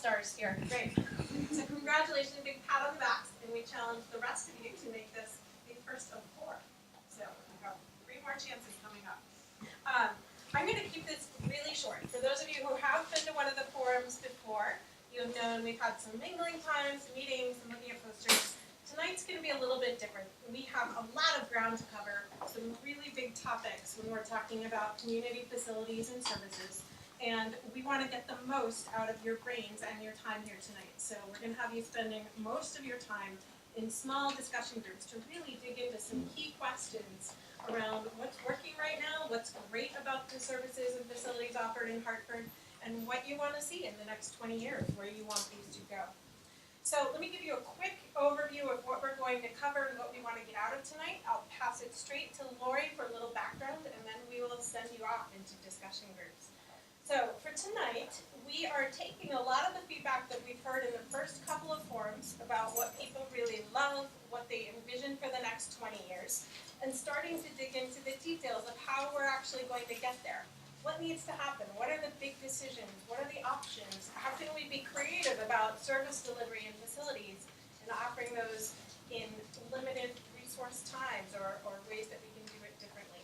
stars here. Great. So congratulations, big pat on the backs, and we challenge the rest of you to make this the first of 4. So we've got 3 more chances coming up. I'm going to keep this really short. For those of you who have been to one of the forums before, you have known we've had some mingling times, meetings, and looking at posters. Tonight's going to be a little bit different. We have a lot of ground to cover, some really big topics when we're talking about community facilities and services. And we want to get the most out of your brains and your time here tonight. So we're going to have you spending most of your time in small discussion groups to really dig into some key questions around what's working right now, what's great about the services and facilities offered in Hartford, and what you want to see in the next 20 years, where you want these to go. So let me give you a quick overview of what we're going to cover and what we want to get out of tonight. I'll pass it straight to Lori for a little background, and then we will send you off into discussion groups. So for tonight, we are taking a lot of the feedback that we've heard in the first couple of forums about what people really love, what they envision for the next 20 years, and starting to dig into the details of how we're actually going to get there. What needs to happen? What are the big decisions? What are the options? How can we be creative about service delivery and facilities and offering those in limited resource times or ways that we can do it differently?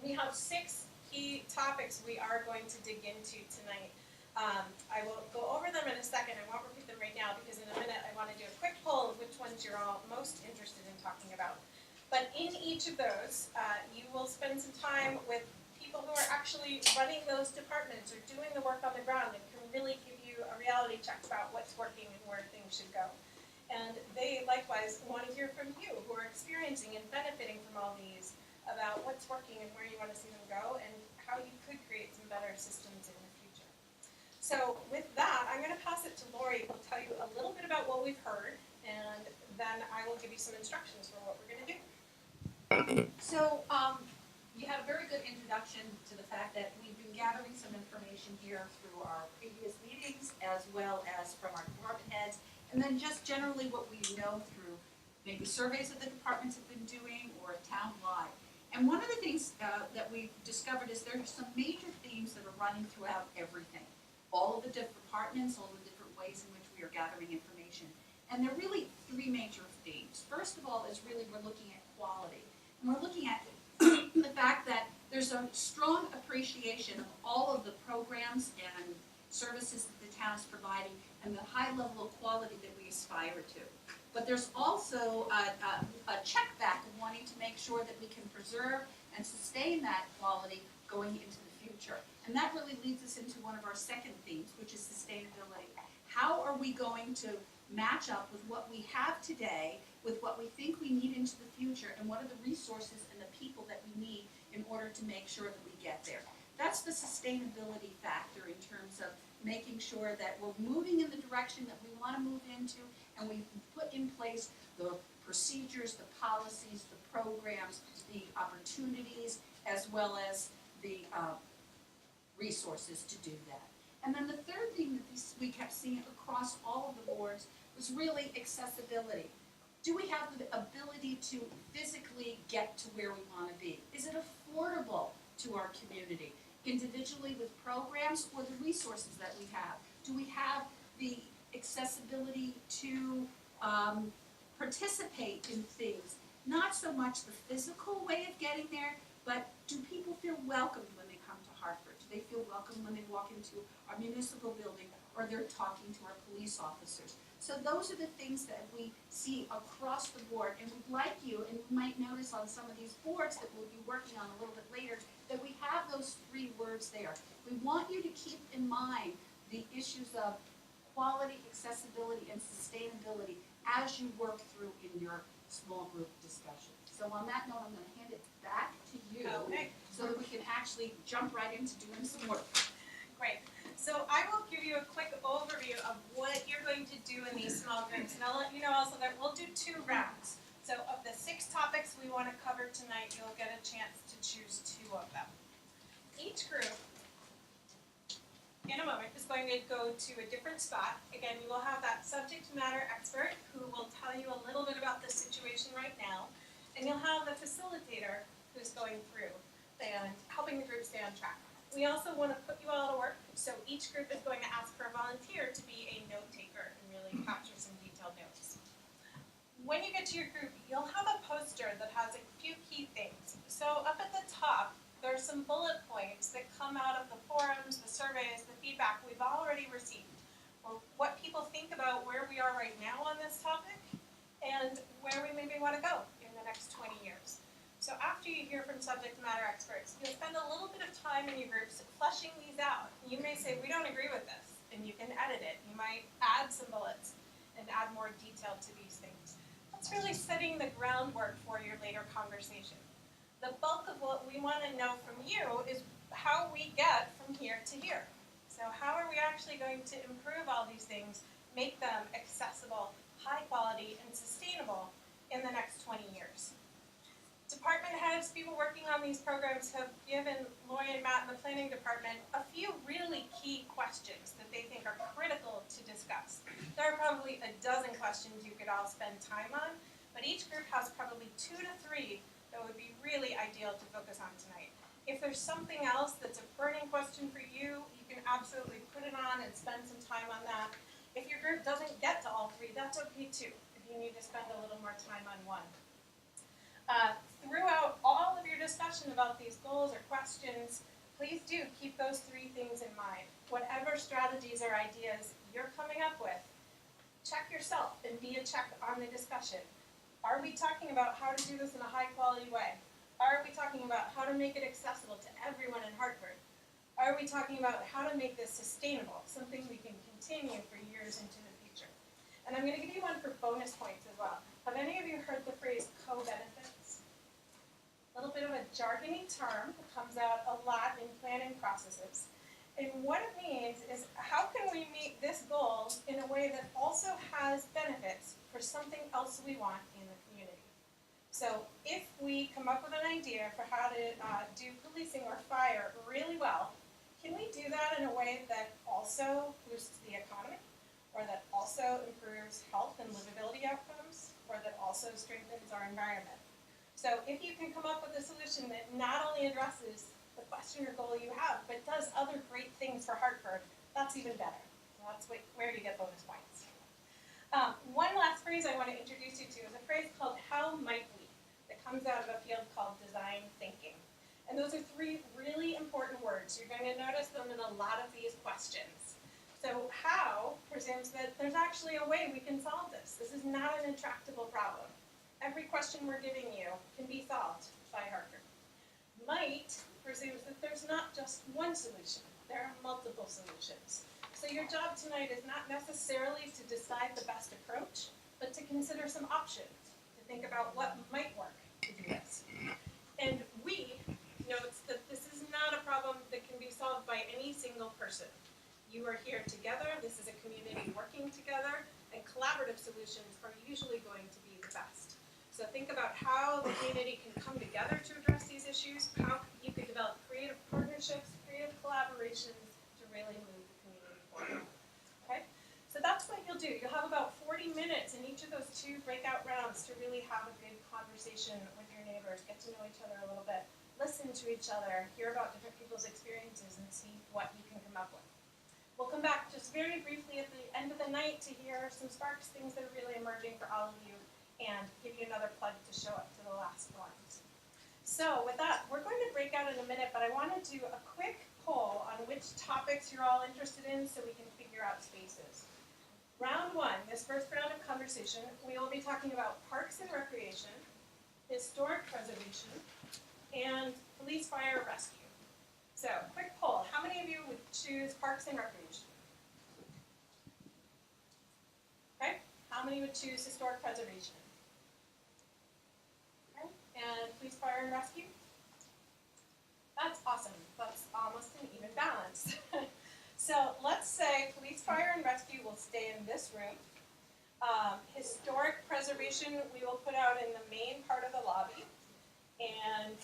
We have 6 key topics we are going to dig into tonight. I will go over them in a second. I won't repeat them right now because in a minute I want to do a quick poll of which ones you're all most interested in talking about. But in each of those, you will spend some time with people who are actually running those departments or doing the work on the ground and can really give you a reality check about what's working and where things should go. And they likewise want to hear from you who are experiencing and benefiting from all these about what's working and where you want to see them go and how you could create some better systems in the future. So with that, I'm going to pass it to Lori, who will tell you a little bit about what we've heard, and then I will give you some instructions for what we're going to do. So you had a very good introduction to the fact that we've been gathering some information here through our previous meetings as well as from our department heads, and then just generally what we know through maybe surveys that the departments have been doing or town-wide. And one of the things that we've discovered is there are some major themes that are running throughout everything. All of the different departments, all the different ways in which we are gathering information. And there are really 3 major themes. First of all is really we're looking at quality. And we're looking at the fact that there's a strong appreciation of all of the programs and services that the town is providing and the high level of quality that we aspire to. But there's also a check back of wanting to make sure that we can preserve and sustain that quality going into the future. And that really leads us into one of our second themes, which is sustainability. How are we going to match up with what we have today, with what we think we need into the future, and what are the resources and the people that we need in order to make sure that we get there? That's the sustainability factor in terms of making sure that we're moving in the direction that we want to move into, and we put in place the procedures, the policies, the programs, the opportunities, as well as the resources to do that. And then the third thing that we kept seeing across all of the boards was really accessibility. Do we have the ability to physically get to where we want to be? Is it affordable to our community, individually with programs or the resources that we have? Do we have the accessibility to participate in things? Not so much the physical way of getting there, but do people feel welcomed when they come to Hartford? Do they feel welcome when they walk into our municipal building or they're talking to our police officers? So those are the things that we see across the board, and we'd like you, and you might notice on some of these boards that we'll be working on a little bit later, that we have those 3 words there. We want you to keep in mind the issues of quality, accessibility, and sustainability as you work through in your small group discussions. So on that note, I'm going to hand it back to you so that we can actually jump right into doing some work. Great. So I will give you a quick overview of what you're going to do in these small groups. And I'll let you know also that we'll do 2 rounds. So of the 6 topics we want to cover tonight, you'll get a chance to choose 2 of them. Each group, in a moment, is going to go to a different spot. Again, you will have that subject matter expert who will tell you a little bit about the situation right now. And you'll have the facilitator who's going through and helping the group stay on track. We also want to put you all to work, so each group is going to ask for a volunteer to be a note taker and really capture some detailed notes. When you get to your group, you'll have a poster that has a few key things. So up at the top, there are some bullet points that come out of the forums, the surveys, the feedback we've already received. Or what people think about where we are right now on this topic and where we maybe want to go in the next 20 years. So after you hear from subject matter experts, you'll spend a little bit of time in your groups fleshing these out. You may say, we don't agree with this, and you can edit it. You might add some bullets and add more detail to these things. That's really setting the groundwork for your later conversation. The bulk of what we want to know from you is how we get from here to here. So how are we actually going to improve all these things, make them accessible, high quality, and sustainable in the next 20 years? Department heads, people working on these programs have given Lori and Matt in the planning department a few really key questions that they think are critical to discuss. There are probably a dozen questions you could all spend time on, but each group has probably 2 to 3 that would be really ideal to focus on tonight. If there's something else that's a burning question for you, you can absolutely put it on and spend some time on that. If your group doesn't get to all 3, that's okay too, if you need to spend a little more time on one. Throughout all of your discussion about these goals or questions, please do keep those 3 things in mind. Whatever strategies or ideas you're coming up with, check yourself and be a check on the discussion. Are we talking about how to do this in a high quality way? Are we talking about how to make it accessible to everyone in Hartford? Are we talking about how to make this sustainable, something we can continue for years into the future? And I'm going to give you one for bonus points as well. Have any of you heard the phrase co-benefits? A little bit of a jargony term that comes out a lot in planning processes. And what it means is, how can we meet this goal in a way that also has benefits for something else we want in the community? So if we come up with an idea for how to do policing or fire really well, can we do that in a way that also boosts the economy, or that also improves health and livability outcomes, or that also strengthens our environment? So if you can come up with a solution that not only addresses the question or goal you have, but does other great things for Hartford, that's even better. So that's where you get bonus points. One last phrase I want to introduce you to is a phrase called "how might we," that comes out of a field called design thinking. And those are 3 really important words. You're going to notice them in a lot of these questions. So how presumes that there's actually a way we can solve this. This is not an intractable problem. Every question we're giving you can be solved by Hartford. Might presumes that there's not just one solution. There are multiple solutions. So your job tonight is not necessarily to decide the best approach, but to consider some options, to think about what might work to do this. And we notes that this is not a problem that can be solved by any single person. You are here together, this is a community working together, and collaborative solutions are usually going to be the best. So think about how the community can come together to address these issues, how you could develop creative partnerships, creative collaborations to really move the community forward. Okay? So that's what you'll do. You'll have about 40 minutes in each of those 2 breakout rounds to really have a good conversation with your neighbors, get to know each other a little bit, listen to each other, hear about different people's experiences, and see what you can come up with. We'll come back just very briefly at the end of the night to hear some sparks, things that are really emerging for all of you, and give you another plug to show up to the last ones. So with that, we're going to break out in a minute, but I want to do a quick poll on which topics you're all interested in so we can figure out spaces. Round 1, this first round of conversation, we will be talking about parks and recreation, historic preservation, and police, fire, rescue. So, quick poll. How many of you would choose parks and recreation? Okay. How many would choose historic preservation? Okay. And police, fire, and rescue? That's awesome. That's almost an even balance. So, let's say police, fire, and rescue will stay in this room. Historic preservation we will put out in the main part of the lobby. And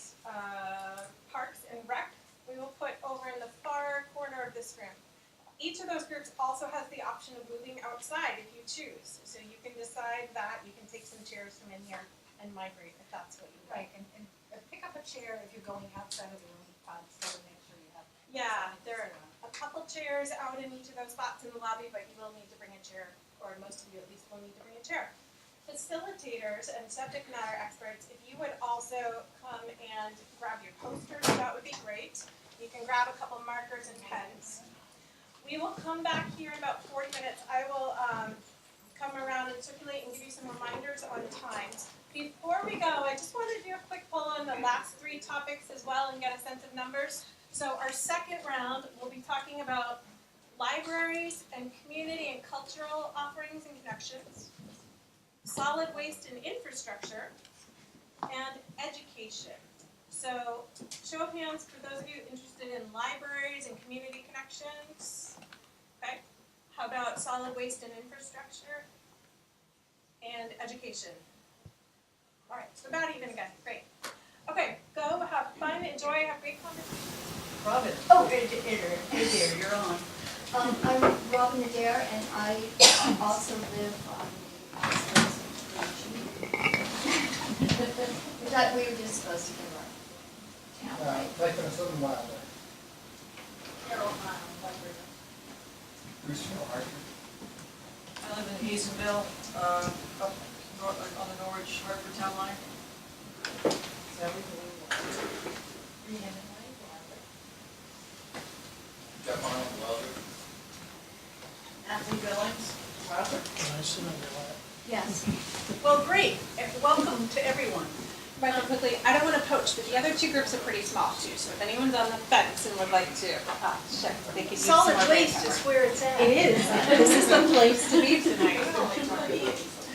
parks and rec we will put over in the far corner of this room. Each of those groups also has the option of moving outside if you choose. So you can decide that. You can take some chairs from in here and migrate if that's what you like. Right, and pick up a chair if you're going outside of the room, so to make sure you have. Yeah, there are a couple chairs out in each of those spots in the lobby, but you will need to bring a chair, or most of you at least will need to bring a chair. Facilitators and subject matter experts, if you would also come and grab your posters, that would be great. You can grab a couple markers and pens. We will come back here in about 40 minutes. I will come around and circulate and give you some reminders on times. Before we go, I just wanted to do a quick poll on the last 3 topics as well and get a sense of numbers. So our second round, we'll be talking about libraries and community and cultural offerings and connections, solid waste and infrastructure, and education. So show of hands for those of you interested in libraries and community connections. Okay. How about solid waste and infrastructure and education? All right, so about even again. Great. Okay, go have fun, enjoy, have great conversations. Robin. Oh. Hey there, you're on. I'm Robin Adair, and I also live on the outskirts of Beijing. We thought we were just supposed to give our town, right? Taking us a little while there. Carol, library. Hirshfield, Hartford. I live in Hazenville, up north, on the Norwich Hartford town line. Is that everything? Jeff Arnold, Welder. Anthony Billings, Robert. Yes. Well, great, and welcome to everyone. Really quickly, I don't want to poach, but the other 2 groups are pretty small too, so if anyone's on the fence and would like to check, they could use some Solid more waste brain is power. where it's at. It is, this is the place to be tonight.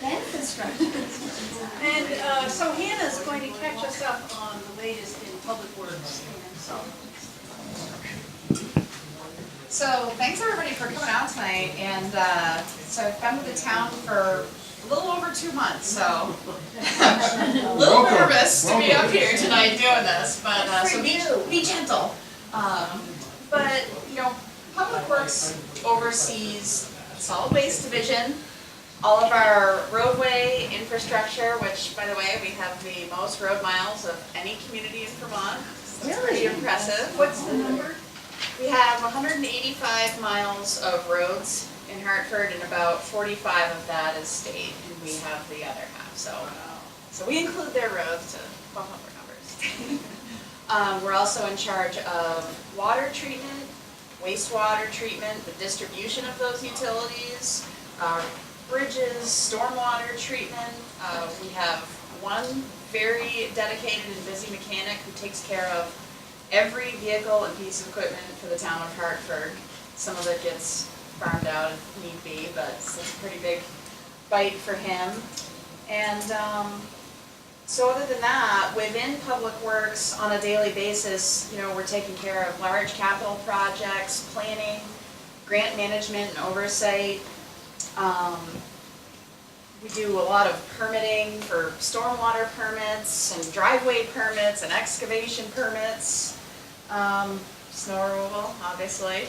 And construction. And so Hannah's going to catch us up on the latest in public works and solid waste. So thanks everybody for coming out tonight, and so I've been with the town for a little over 2 months, so I'm a little nervous to be up here tonight doing this, but so be gentle. But you know, Public Works oversees solid waste division, all of our roadway infrastructure, which by the way, we have the most road miles of any community in Vermont. So it's pretty impressive. What's the number? We have 185 miles of roads in Hartford, and about 45 of that is state, and we have the other half. So we include their roads to bump up our numbers. We're also in charge of water treatment, wastewater treatment, the distribution of those utilities, bridges, stormwater treatment. We have one very dedicated and busy mechanic who takes care of every vehicle and piece of equipment for the town of Hartford. Some of it gets farmed out if need be, but it's a pretty big bite for him. And so other than that, within Public Works on a daily basis, you know, we're taking care of large capital projects, planning, grant management and oversight. We do a lot of permitting for stormwater permits and driveway permits and excavation permits. Snow removal, obviously,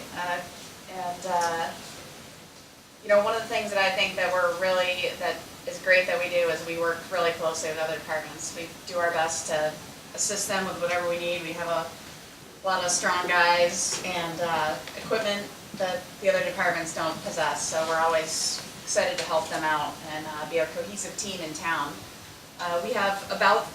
you know, one of the things that I think that that is great that we do is we work really closely with other departments. We do our best to assist them with whatever we need. We have a lot of strong guys and equipment that the other departments don't possess, so we're always excited to help them out and be a cohesive team in town. We have about,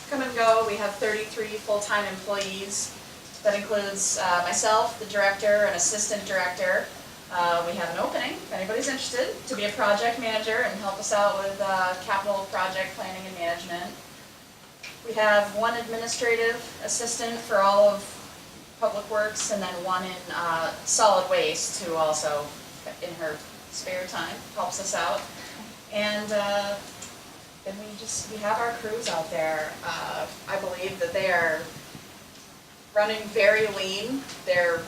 come and go, we have 33 full-time employees. That includes myself, the director, and assistant director. We have an opening, if anybody's interested, to be a project manager and help us out with capital project planning and management. We have one administrative assistant for all of Public Works, and then one in solid waste who also, in her spare time, helps us out. And then we have our crews out there. I believe that they are running very lean. They're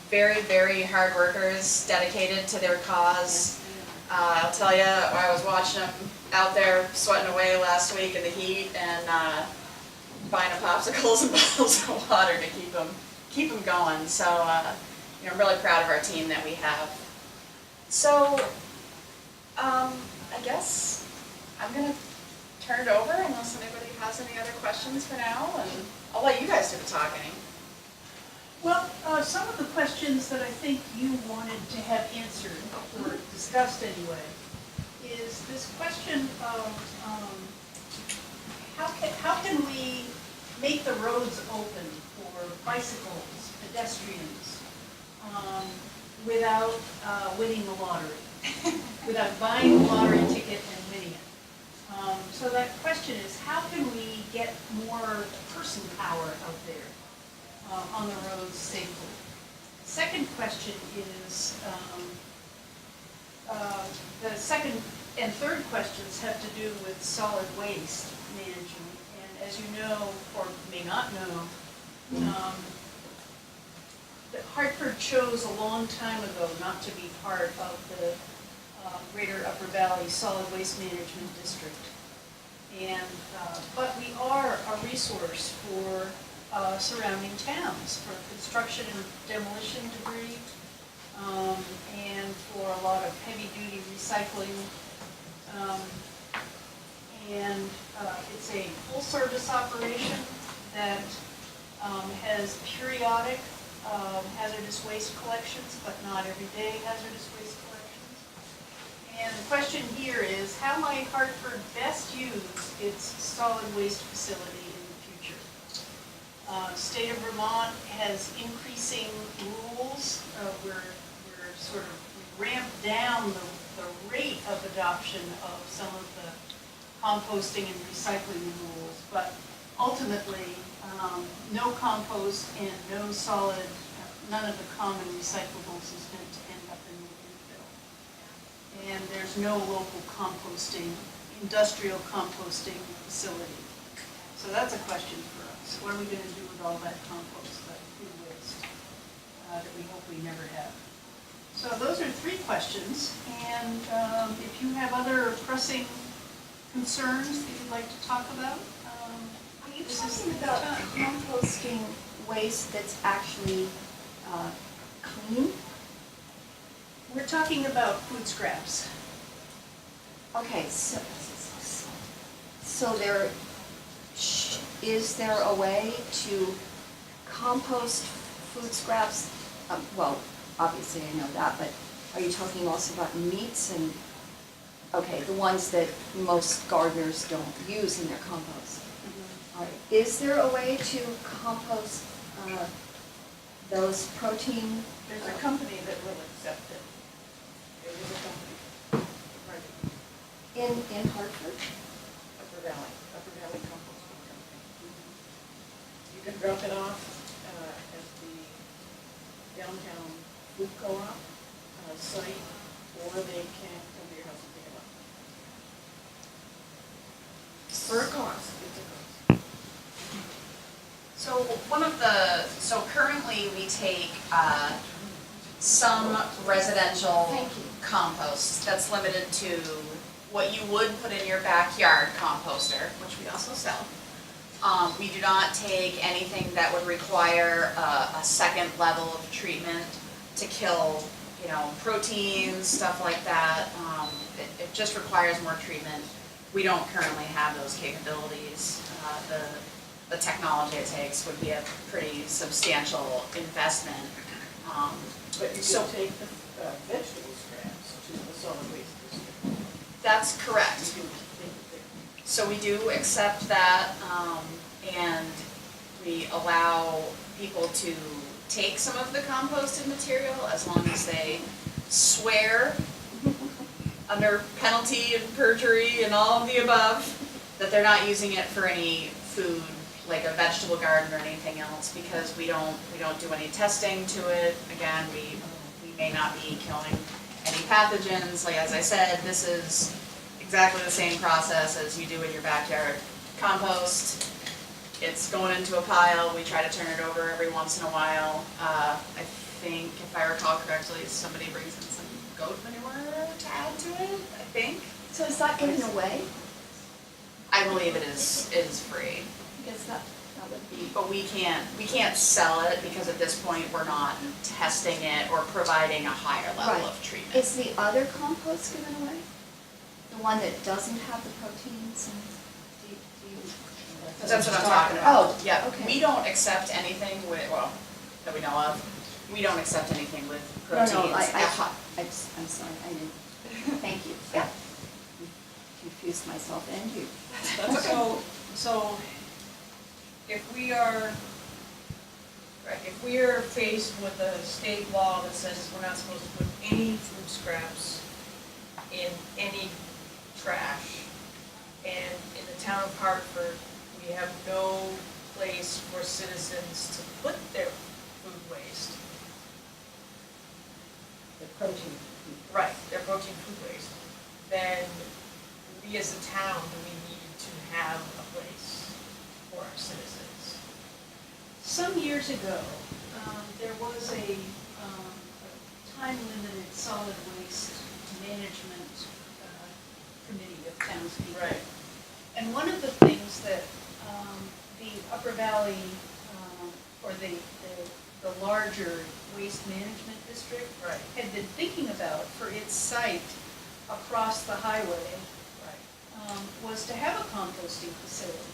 very, very hard workers, dedicated to their cause. I'll tell you, I was watching them out there sweating away last week in the heat and buying them popsicles and bottles of water to keep them going. So, you know, I'm really proud of our team that we have. So, I guess I'm gonna turn it over unless anybody has any other questions for now, and I'll let you guys do the talking. Well, some of the questions that I think you wanted to have answered, or discussed anyway, is this question of, how can we make the roads open for bicycles, pedestrians, without winning the lottery, without buying a lottery ticket and winning it? So that question is, how can we get more person power out there on the roads safely? Second question is, the second and third questions have to do with solid waste management. And as you know, or may not know, that Hartford chose a long time ago not to be part of the Greater Upper Valley Solid Waste Management District. And, but we are a resource for surrounding towns, for construction and demolition debris, and for a lot of heavy-duty recycling. And it's a full-service operation that has periodic hazardous waste collections, but not everyday hazardous waste collections. And the question here is, how might Hartford best use its solid waste facility in the future? State of Vermont has increasing rules. We're sort of ramped down the rate of adoption of some of the composting and recycling rules, but ultimately, no compost and no solid, none of the common recyclables is meant to end up in the landfill. And there's no local composting, industrial composting facility. So that's a question for us. What are we going to do with all that compost, that food waste, that we hope we never have? So those are three questions, and if you have other pressing concerns that you'd like to talk about, Are you this is talking the about time. composting waste that's actually clean? We're talking about food scraps. Okay, so there, is there a way to compost food scraps? Well, obviously I know that, but are you talking also about meats and, okay, the ones that most gardeners don't use in their compost? All right. Is there a way to compost those protein? There's a company that will accept it. There is a company. In Hartford? Upper Valley Composting Company. You can drop it off at the downtown food co-op site, or they can come to your house and pick it up. For a cost, it's a cost. So currently we take some residential Thank you. compost that's limited to what you would put in your backyard composter, which we also sell. We do not take anything that would require a second level of treatment to kill, proteins, stuff like that. It just requires more treatment. We don't currently have those capabilities. The technology it takes would be a pretty substantial investment. But you So- can take the vegetable scraps to the solid waste district. That's correct. You can take it there. So we do accept that, and we allow people to take some of the composted material as long as they swear under penalty of perjury and all of the above, that they're not using it for any food, like a vegetable garden or anything else, because we don't do any testing to it. Again, we may not be killing any pathogens. Like, as I said, this is exactly the same process as you do in your backyard compost. It's going into a pile. We try to turn it over every once in a while. I think, if I recall correctly, somebody brings in some goat manure to add to it, I think. So is that given away? I believe it is free. Because that would be, But we can't sell it because at this point we're not testing it or providing a higher level Right. of treatment. is the other compost given away? The one that doesn't have the proteins and, do you? That's what I'm talking about. Oh, Yeah, okay. we don't accept anything with, well, that we know of. We don't accept anything with No, proteins. no, I'm sorry, I didn't, thank you, yeah. Confused myself and you. That's okay. So if we are, right, if we are faced with a state law that says we're not supposed to put any food scraps in any trash, and in the town of Hartford, we have no place for citizens to put their food waste. The protein. Right, their protein food waste, then we as a town, do we need to have a place for our citizens? Some years ago, there was a time-limited solid waste management committee of townspeople. Right. And one of the things that the Upper Valley, or the larger waste management district Right. had been thinking about for its site across the highway was to have a composting facility,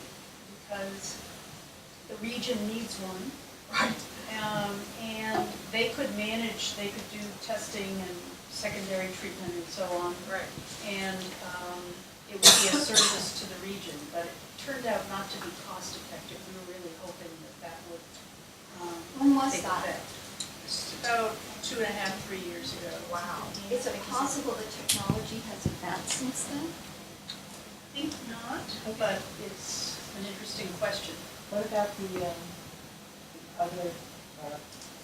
because the region needs one. Right. And they could manage, they could do testing and secondary treatment and so on. Right. And it would be a service to the region, but it turned out not to be cost effective. We were really hoping that would When was take that? effect. About 2.5, 3 years ago. Wow. Is it possible that technology has advanced since then? I think not, but it's an interesting question. What about the other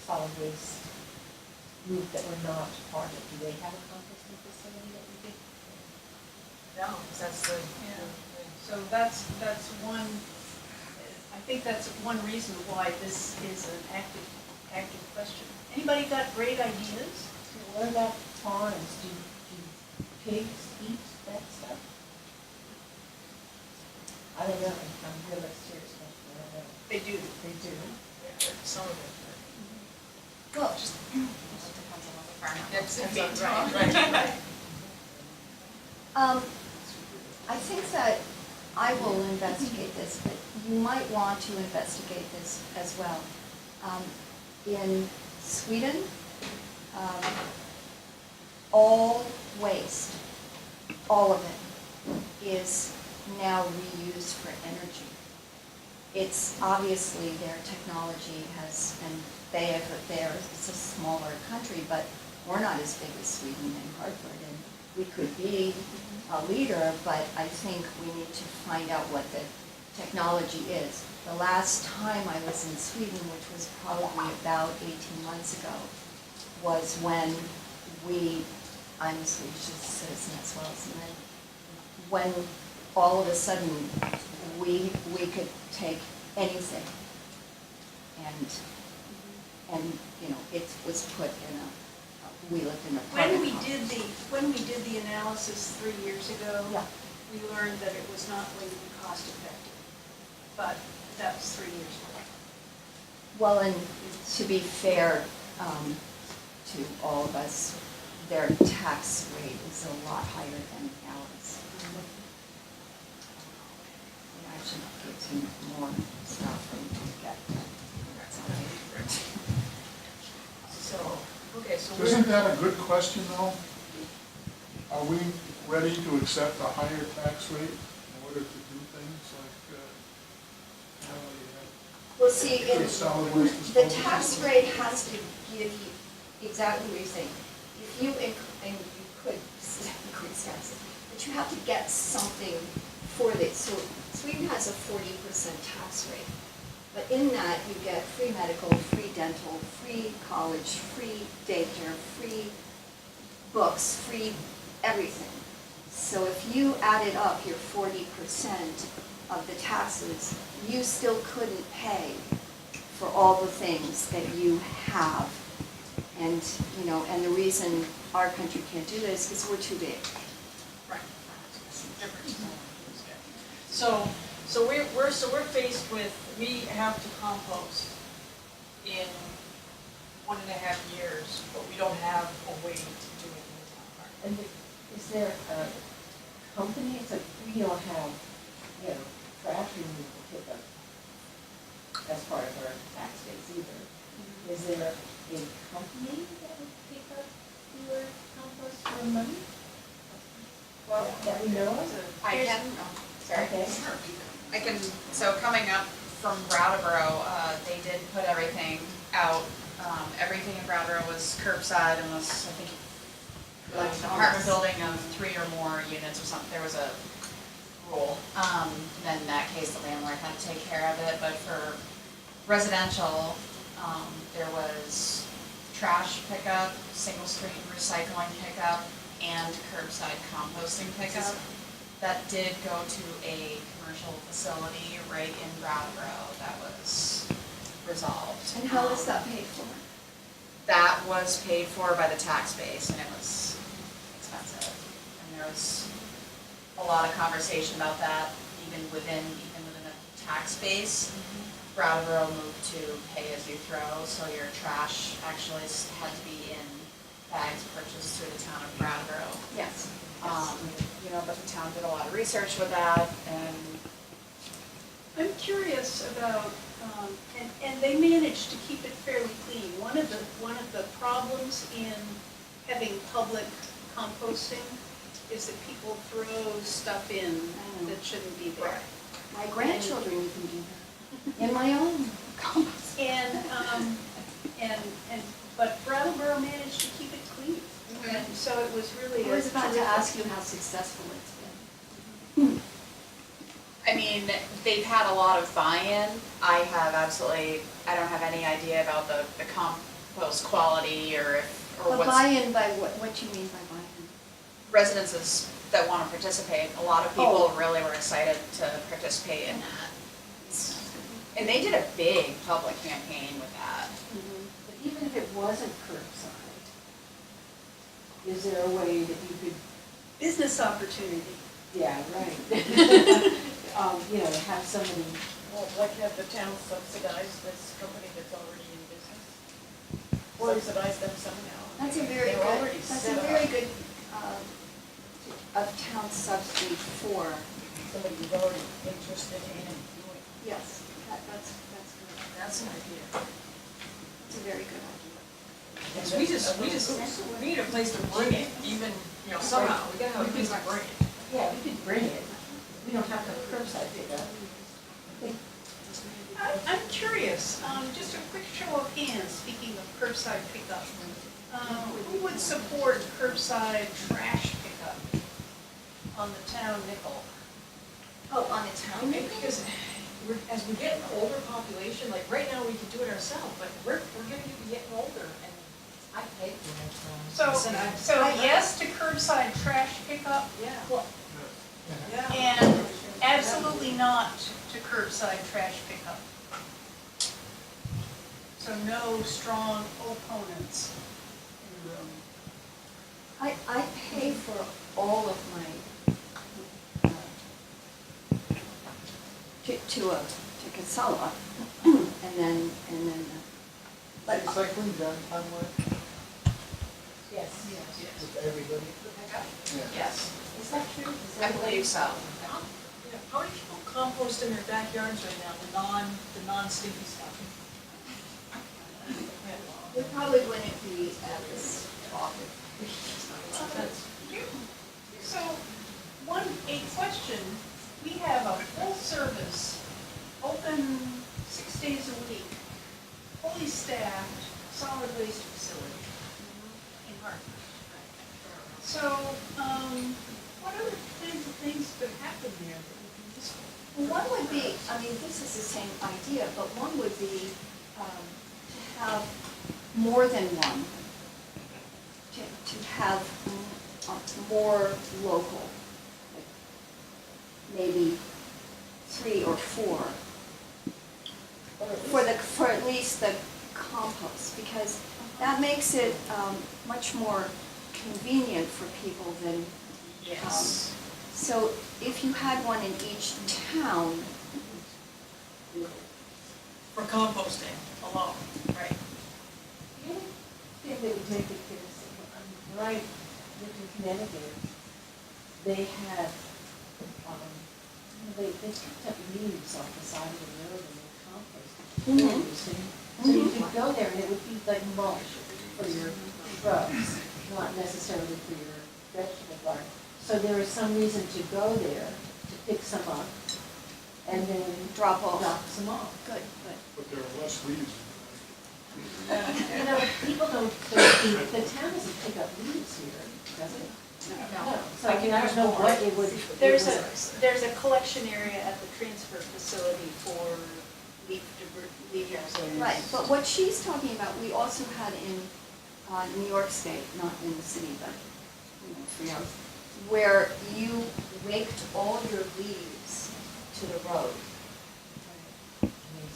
solid waste group that were not part of it? Do they have a composting facility that we could? No, 'cause that's the. Yeah. So that's one, I think that's one reason why this is an active question. Anybody got great ideas? What about farms? Do pigs eat that stuff? I don't know. I'm really serious question. I don't know. They do. They do. Yeah, some of it. Well, Just depends on what the farm. That's Depends on- right. I think that I will investigate this, but you might want to investigate this as well. In Sweden, all waste, all of it, is now reused for energy. It's obviously their technology has, and it's a smaller country, but we're not as big as Sweden and Hartford, and we could be a leader, but I think we need to find out what the technology is. The last time I was in Sweden, which was probably about 18 months ago, was when I'm a Swedish citizen as well as a man, when all of a sudden we could take anything and you know, it was put in we lived in a private house. When we did the analysis 3 years ago, Yeah. we learned that it was not going to be cost effective. But that was 3 years ago. Well, and to be fair to all of us, their tax rate is a lot higher than ours. It actually gives you more stuff than you get. That's all right. So, okay, so Isn't that a good question, though? Are we ready to accept a higher tax rate in order to do things like, Well, see, the solid waste the disposal? tax rate has to give you exactly what you're saying. If you, and you could increase taxes, but you have to get something for this. So Sweden has a 40% tax rate. But in that, you get free medical, free dental, free college, free daycare, free books, free everything. So if you added up your 40% of the taxes, you still couldn't pay for all the things that you have. And, you know, and the reason our country can't do this is we're too big. Right. So we're faced with, we have to compost in 1.5 years, but we don't have a way to do it in the town park. And is there a company, it's like, we don't have, you know, trash removal pickup as part of our tax base either. Is taken, so coming up from Brattleboro, they did put everything out. Everything in Brattleboro was curbside unless, I think, like an apartment building of 3 or more units or something, there was a rule. Then in that case, the landlord had to take care of it, but for residential, there was trash pickup, single stream recycling pickup, and curbside composting pickup. That did go to a commercial facility right in Brattleboro that was resolved. And how is that paid for? That was paid for by the tax base, and it was expensive. And there was a lot of conversation about that, even within a tax base. Brattleboro moved to pay as you throw, so your trash actually had to be in bags purchased through the town of Brattleboro. Yes. But the town did a lot of research with that, and I'm curious about, and they managed to keep it fairly clean. One of the problems in having public composting is that people throw stuff in that shouldn't be there. My grandchildren even do that. In my own compost. But Brattleboro managed to keep it clean. And so it was really. I was about to ask you how successful it's been. I mean, they've had a lot of buy-in. I don't have any idea about the compost quality or But what's buy-in by what you mean by buy-in? residences that want to participate. A lot of people really were excited to participate in that. And they did a big public campaign with that. But even if it wasn't curbside, is there a way that you could, Business opportunity. yeah, right. Have somebody, Well, like have the town subsidize this company that's already in business? Or- Subsidize them somehow? That's a very They're good, already that's set a up. very good, of town subsidy for, Somebody who's already interested in doing. yes, that's good. That's an idea. It's a very good idea. And we need a place to bring it, even, somehow, we gotta have a place to bring it. yeah, we could bring it. We don't have to curbside pickup. I'm curious, just a quick show of hands, speaking of curbside pickup. Who would support curbside trash pickup on the town nickel? Oh, on the town nickel? Because as we get an older population, like right now, we can do it ourselves, but we're gonna be getting older, and I pay for it. So yes to curbside trash pickup, Yeah. Yeah. and absolutely not to curbside trash pickup. So no strong opponents in the room. I pay for all of my, to Casella, and then, but, Recycling done timewise Yes. with everybody? Yes, Is that true? Is I that believe so. How many people compost in their backyards right now, the non-stinky stuff? we probably wouldn't be at this topic. So, a question, we have a full service, open 6 days a week, fully staffed, solid waste facility in Hartford. So, what other kinds of things could happen there that would be useful? One would be, this is the same idea, but one would be to have more than one, to have more local, like maybe 3 or 4, for at least the compost, because that makes it much more convenient for people than. Yes. So if you had one in each town, For composting alone, right? The other thing that would make it is, when I lived in Connecticut, they had, they picked up leaves off the side of the road and they composted. Interesting. So you could go there and it would be like mulch for your shrubs, not necessarily for your vegetable garden. So there is some reason to go there to pick some up and then drop off. Drops them off. Good, good. But there are less leaves. You know, people don't, the town doesn't pick up leaves here, does it? No. So I mean, I don't know what it would. There's a collection area at the transfer facility for leaf debris, leaves. Right, but what she's talking about, we also had in New York State, not in the city, but, you know, 3 hours, where you raked all your leaves to the road.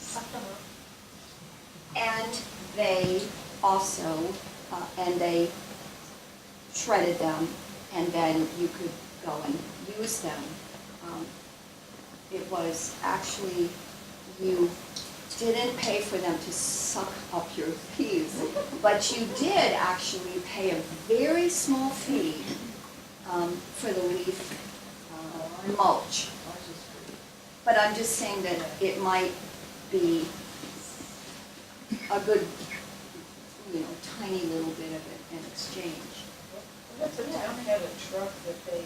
Suck them up. And they also, and they shredded them, and then you could go and use them. It was actually, you didn't pay for them to suck up your leaves, but you did actually pay a very small fee for the leaf mulch. But I'm just saying that it might be a good, you know, tiny little bit of it in exchange. What if the town had a truck that they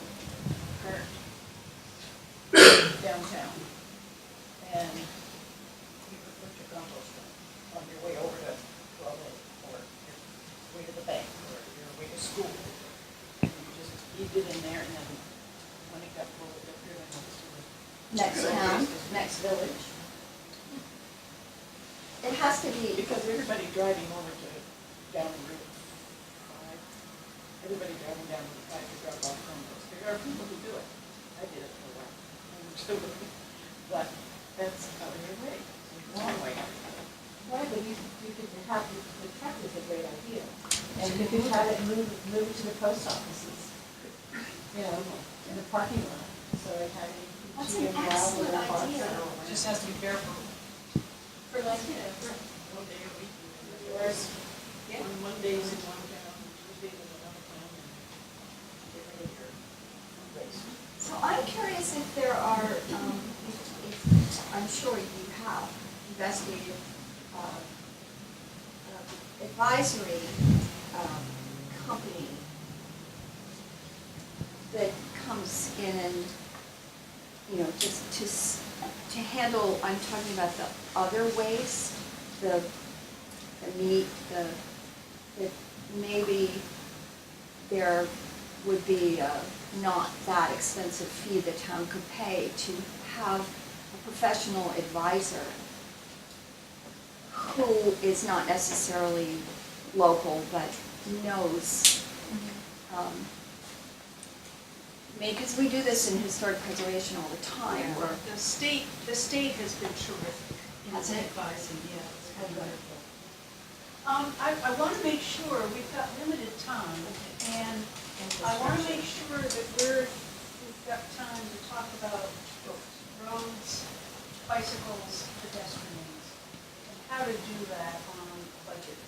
parked downtown, and you could put your compost on your way over to Raleigh, or your way to the bank, or your way to school? And you just leave it in there, and then when it got full, it got driven next to it. Next town, next village. It has to be, Because everybody driving over to, down Route 5, everybody driving down Route 5 to drop off compost. There are people who do it. I did it for a while. I'm still doing it. But that's out of your way. It's a long way. Why, but you could have, the truck is a great idea. And you could have it move it to the post offices, you know, in the parking lot. So it had that's an excellent idea. It just has to be barefoot. For like, you know, One day a week. Whereas on Mondays in one town, Tuesdays in another town, and get rid of your waste. so I'm curious if there are, if, I'm sure you have investigated, advisory, company that comes in and, you know, just to handle, I'm talking about the other waste, the meat, that maybe there would be a not that expensive fee the town could pay to have a professional advisor who is not necessarily local, but knows. Because we do this in historic preservation all the time, where The state has been terrific in Has it? advising, yeah, it's been wonderful. I want to make sure, we've got limited time, and I want to make sure that we've got time to talk about roads, bicycles, pedestrians, and how to do that on budget.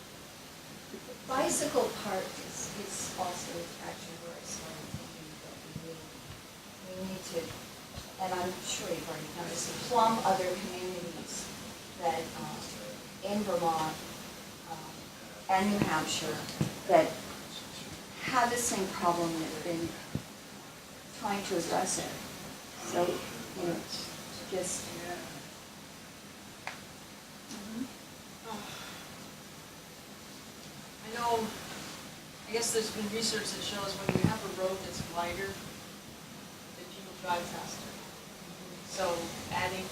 the bicycle part is also actually where I started thinking that we need to, and I'm sure you've already done this, plumb other communities that, in Vermont, and New Hampshire, that have the same problem and have been trying to address it. So, you know, just. I know, I guess there's been research that shows when you have a road that's wider, that people drive faster. So adding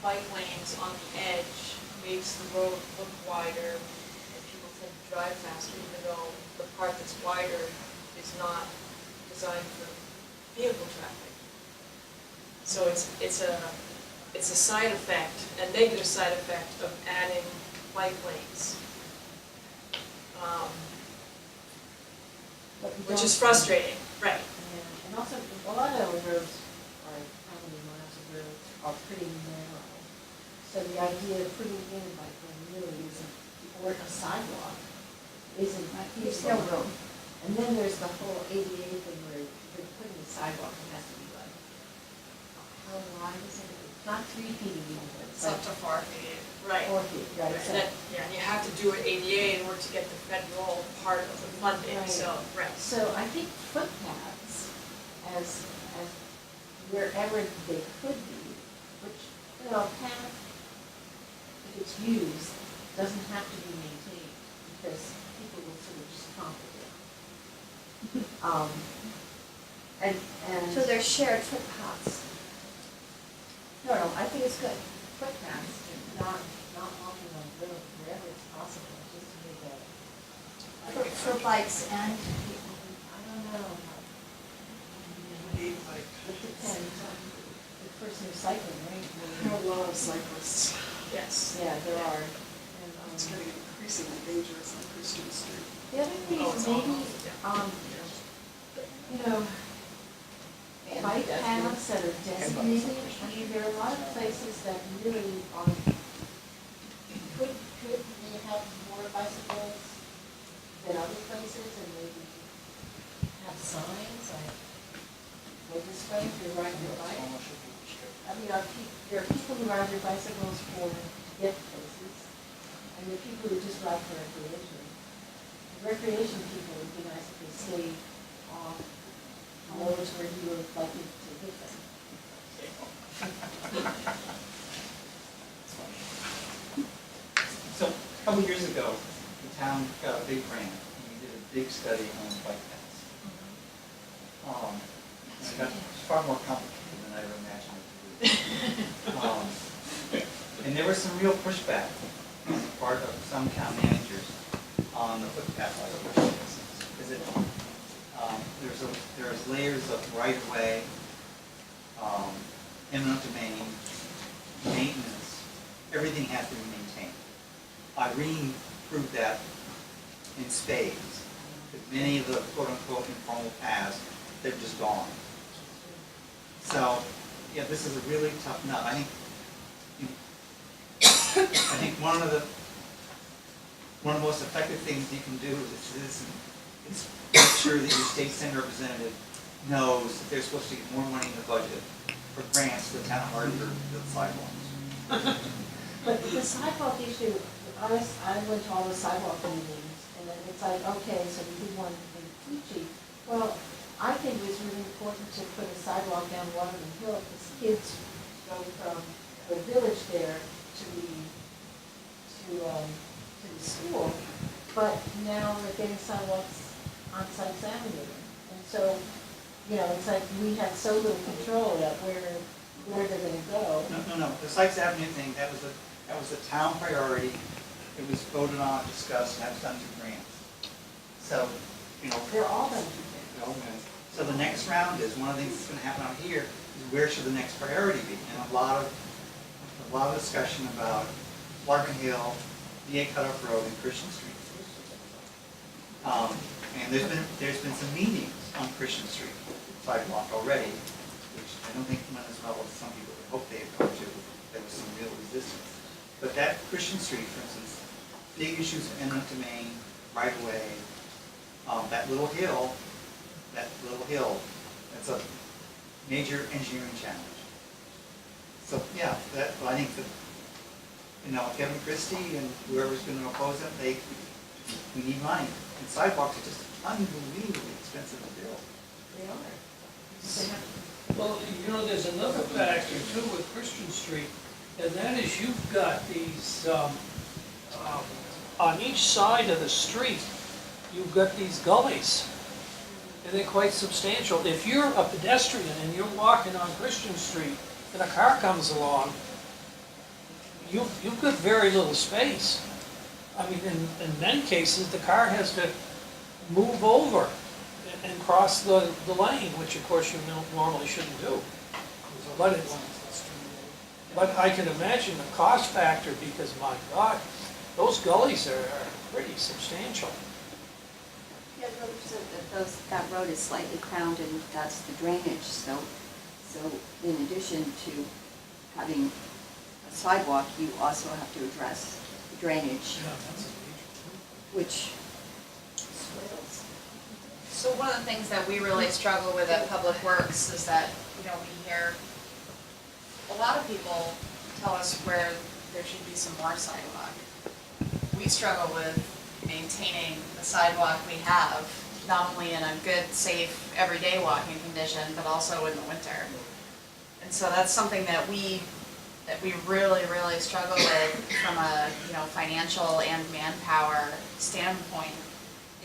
bike lanes on the edge makes the road look wider, and people tend to drive faster, even though the part that's wider is not designed for vehicle traffic. So it's a side effect, a negative side effect of adding bike lanes. Which is frustrating, right? Yeah, and also, a lot of our roads are, how many miles of roads are pretty narrow. So the idea of putting in a bike lane really isn't, or a sidewalk, isn't There's feasible. no room. And then there's the whole ADA thing where you're putting a sidewalk, it has to be like, how wide is it? Not 3 feet even, but it's It's up like to 4 feet, right? 4 feet, right? And So that, yeah, and you have to do it ADA in order to get the federal part of the funding, Right. so, right. So I think footpaths, as wherever they could be, which You know, a path, if it's used, doesn't have to be maintained, because people will sort of just comp it. And. So they're shared footpaths. No, I think it's good. Footpaths. Not walking on the road wherever it's possible, just to make a. For bikes and I don't know. It depends on the person who's cycling, right? There are a lot of cyclists. Yes. Yeah, there are. And, It's getting increasingly dangerous on Christian Street. the other thing is maybe, you know, bike paths that are designated, I mean, there are a lot of places that really, could they have more bicycles than other places, and maybe have signs like, go this way if you're riding your bike? I mean, there are people who ride their bicycles to get places, and there are people who just ride for recreation. The recreation people, would be nice if they stayed off roads where you were likely to hit them. So, a couple years ago, the town got a big grant, and we did a big study on bike paths. And it got far more complicated than I ever imagined it to be. And there was some real pushback on the part of some town managers on the footpath regulations. Because there's layers of right-of-way, eminent domain, maintenance, everything has to be maintained. Irene proved that in spades, because many of the quote-unquote informal paths, they're just gone. So, yeah, this is a really tough nut. I think one of the most effective things you can do as a citizen is make sure that your state senate representative knows that they're supposed to get more money in the budget for grants to the town of Hartford to build sidewalks. But the sidewalk issue, I went to all the sidewalk meetings, and then it's like, okay, so we did one in Fuji. Well, I think it was really important to put a sidewalk down Waterman Hill, because kids go from the village there to the school, but now we're getting sidewalks on Sykes Avenue. And so, you know, it's like we have so little control of where they're gonna go. No. The Sykes Avenue thing, that was a town priority. It was voted on, discussed, and that was done through grants. So, you know. They're all done through grants. So the next round is, one of the things that's gonna happen out here is where should the next priority be? And a lot of discussion about Larkin Hill, VA Cutoff Road, and Christian Street. And there's been some meetings on Christian Street sidewalk already, which I don't think went as well as some people would hope they'd go to. There was some real resistance. But that Christian Street, for instance, big issues of eminent domain, right of way, that little hill, that's a major engineering challenge. So, yeah, I think that, you know, Kevin Christie and whoever's going to oppose it, we need money. And sidewalks are just unbelievably expensive to build. They are. Well, you know, there's another factor too with Christian Street, and that is you've got these, on each side of the street, you've got these gullies. And they're quite substantial. If you're a pedestrian and you're walking on Christian Street and a car comes along, you've got very little space. I mean, in many cases, the car has to move over and cross the lane, which of course you normally shouldn't do. But I can imagine the cost factor, because my God, those gullies are pretty substantial. Yeah, that road is slightly crowned, and that's the drainage, so in addition to having a sidewalk, you also have to address the drainage, which swales. So one of the things that we really struggle with at Public Works is that, you know, we hear a lot of people tell us where there should be some more sidewalk. We struggle with maintaining the sidewalk we have, not only in a good, safe, everyday walking condition, but also in the winter. And so that's something that we that we really, really struggle with from a, financial and manpower standpoint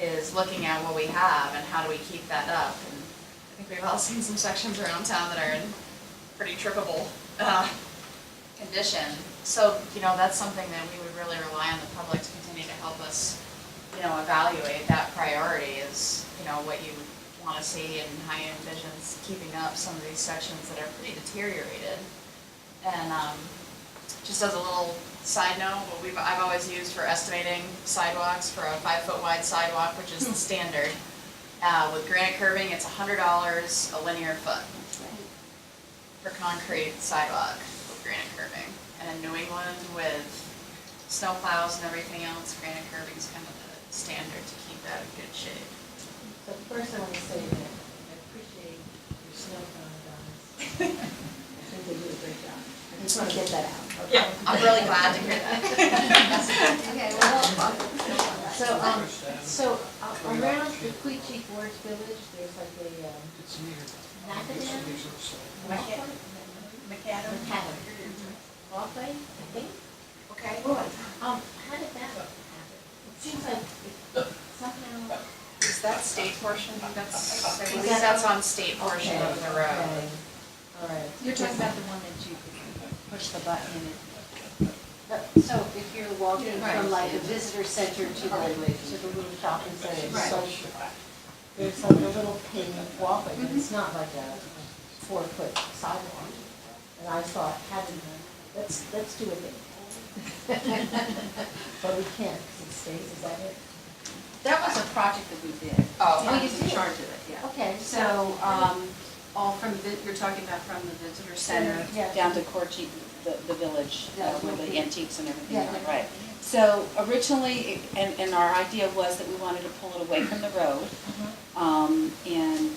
is looking at what we have and how do we keep that up. And I think we've all seen some sections around town that are in pretty trippable condition. So, that's something that we would really rely on the public to continue to help us, evaluate that priority is, what you want to see and how you envision keeping up some of these sections that are pretty deteriorated. And just as a little side note, I've always used for estimating sidewalks for a 5-foot wide sidewalk, which is the standard. With granite curbing, it's $100 a linear foot for concrete sidewalk with granite curbing. And in New England, with snow plows and everything else, granite curbing is kind of the standard to keep that in good shape. So first I want to say that I appreciate your snow plowing guys. I think they do a great job. I just want to get that out. Okay? Yeah, I'm really glad to hear that. Okay, well, So around the Queechee Gorge Village, there's like a It's near. macadam walkway, I think. Okay. How did that happen? It seems like it somehow. Is that state portion? I believe that's on state portion of the road. Okay. All right. You're talking about the one that you push the button in it. So if you're walking from like the visitor center to the little shopping center. Right. So there's like a little paved walkway, but it's not like a 4-foot sidewalk. And I thought, let's do it then. But we can't, because it stays, is that it? That was a project that we did. Oh, I you was in did? charge of it, yeah. Okay, So, all from, you're talking about from the visitor center Yeah. down to Corchi, the village, Yeah, where the yeah. antiques and everything Yeah. are, right? So originally, and our idea was that we wanted to pull it away from the road, and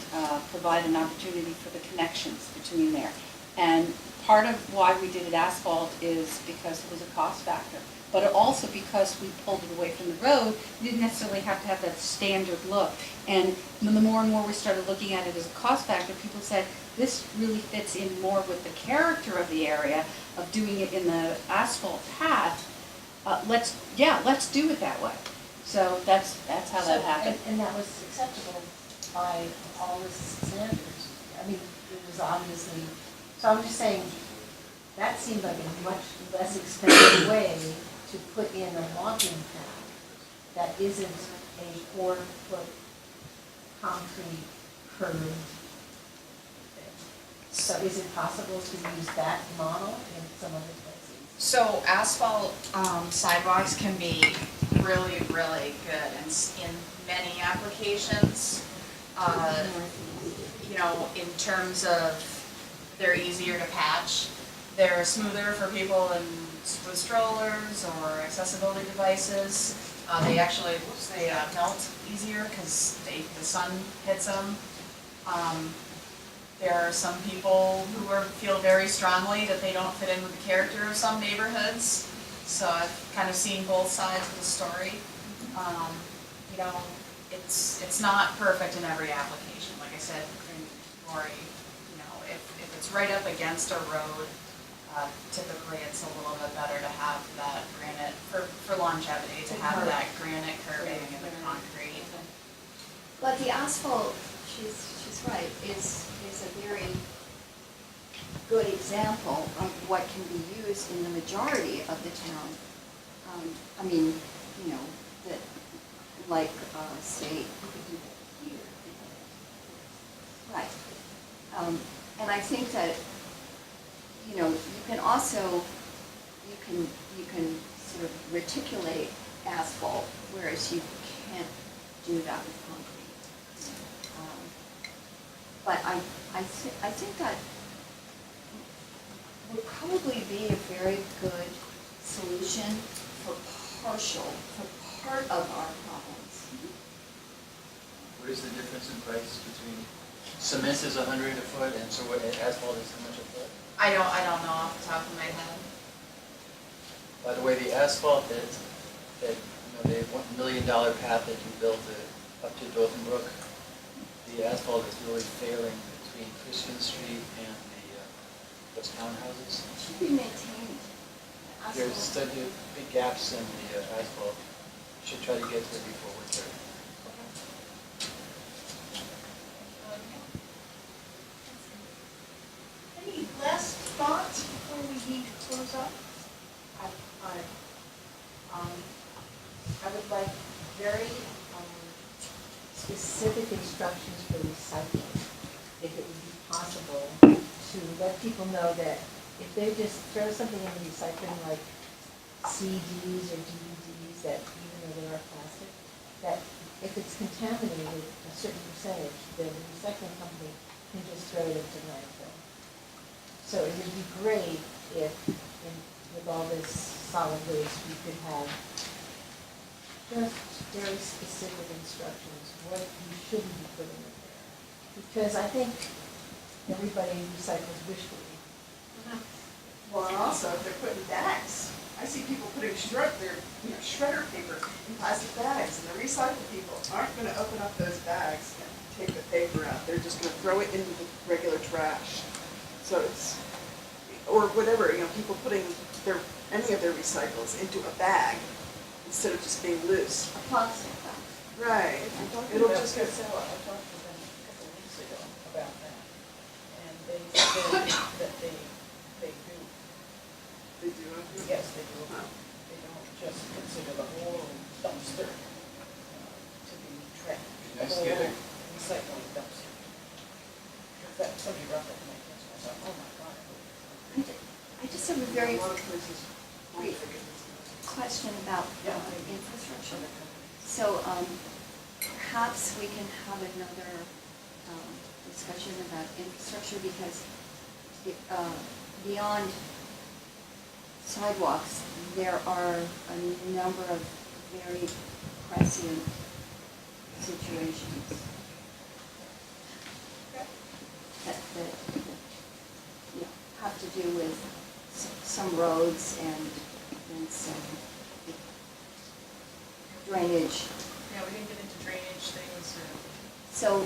provide an opportunity for the connections between there. And part of why we did it asphalt is because it was a cost factor, but also because we pulled it away from the road, we didn't necessarily have to have that standard look. And the more and more we started looking at it as a cost factor, people said, this really fits in more with the character of the area of doing it in the asphalt path. Let's do it that way. So that's how that happened. And that was acceptable by all the standards. I mean, it was obviously, so I'm just saying, that seemed like a much less expensive way to put in a walking path that isn't a 4-foot concrete curved thing. So is it possible to use that model in some other places? So asphalt sidewalks can be really, really good in many applications. In terms of they're easier to patch, they're smoother for people with strollers or accessibility devices. They actually, melt easier because the sun hits them. There are some people who feel very strongly that they don't fit in with the character of some neighborhoods. So I've kind of seen both sides of the story. It's not perfect in every application. Like I said, Lori, if it's right up against a road, typically it's a little bit better to have that granite, for longevity, to have that granite curbing and the concrete. but the asphalt, she's right, is a very good example of what can be used in the majority of the town. That, like, say, you could do that here. Right. And I think that, you can also, you can sort of reticulate asphalt, whereas you can't do that with concrete. But I think that would probably be a very good solution for part of our problems. What is the difference in price between cement is $100 a foot and so what asphalt is how much a foot? I don't know off the top of my head. By the way, the asphalt the $1 million path that you built up to Dothan Brook, the asphalt is really failing between Christian Street and the those townhouses. Should be maintained. There's still big gaps in the asphalt. Should try to get there before winter. Any last thoughts before we need to close up? I would like very specific instructions for recycling, if it would be possible, to let people know that if they just throw something in the recycling like CDs or DVDs, that even though they are plastic, that if it's contaminated a certain percentage, then the recycling company can just throw it into landfill. So it would be great if, with all this solid waste, we could have just very specific instructions, what you shouldn't be putting in there. Because I think everybody recycles wishfully. Well, and also, if they're putting bags, I see people putting shredder paper in plastic bags, and the recycle people aren't gonna open up those bags and take the paper out. They're just gonna throw it into the regular trash. So it's, or whatever, people putting any of their recycles into a bag instead of just being loose. A plastic bag. Right. It'll just get. I talked to them a couple of weeks ago about that, and they said that they do. They do it? Yes, they do. They don't just consider the whole dumpster to be trash. Nice The to get whole recycling dumpster. Because that, somebody brought that to my attention, I thought, oh my God. I just have a very A lot of places won't brief forget this. question about infrastructure. So perhaps we can have another discussion about infrastructure, because beyond sidewalks, there are a number of very prescient situations that have to do with some roads and some drainage. Yeah, we didn't get into drainage things or. So,